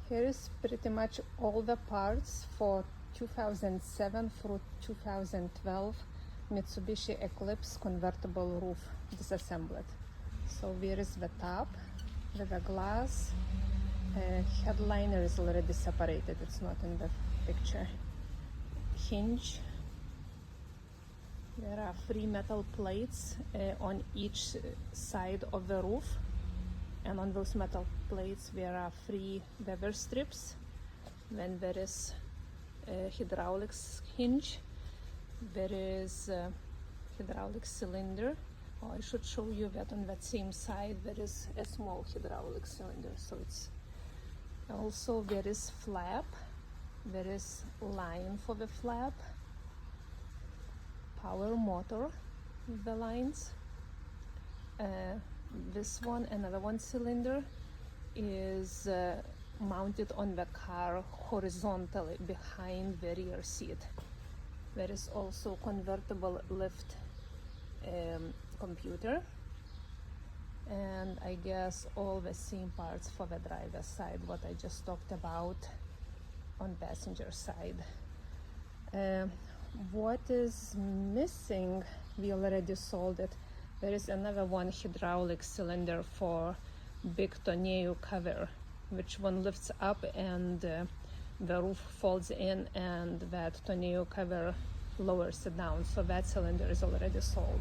Here is pretty much all the parts for 2007 through 2012 Mitsubishi Eclipse convertible roof disassembled. So here is the top with the glass. Headliner is already separated, it's not in the picture. Hinge. There are 3 metal plates on each side of the roof, and on those metal plates there are 3 weather strips. Then there is a hydraulics hinge, there is a hydraulic cylinder. Oh, I should show you that on that same side there is a small hydraulic cylinder, so it's also there is flap, there is line for the flap, power motor, the lines. This one, another one cylinder, is mounted on the car horizontally behind the rear seat. There is also convertible lift computer, and I guess all the same parts for the driver's side, what I just talked about on passenger side. What is missing, we already sold it. There is another one hydraulic cylinder for big tonneau cover, which one lifts up and the roof folds in and that tonneau cover lowers it down. So that cylinder is already sold.